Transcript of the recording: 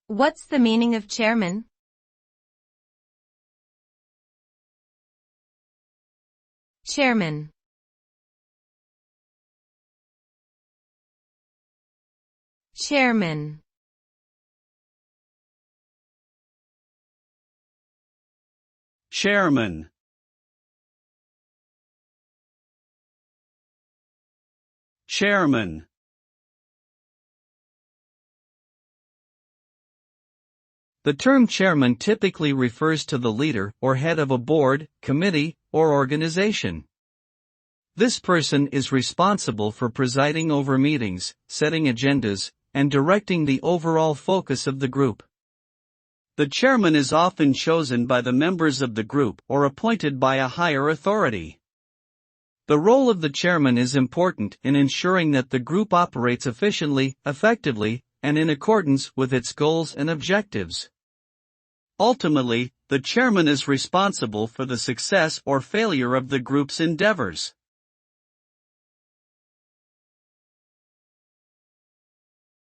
What's the meaning of chairman? Chairman. Chairman. Chairman. Chairman. The term chairman typically refers to the leader or head of a board, committee, or organization. This person is responsible for presiding over meetings, setting agendas, and directing the overall focus of the group. The chairman is often chosen by the members of the group or appointed by a higher authority. The role of the chairman is important in ensuring that the group operates efficiently, effectively, and in accordance with its goals and objectives. Ultimately, the chairman is responsible for the success or failure of the group's endeavors.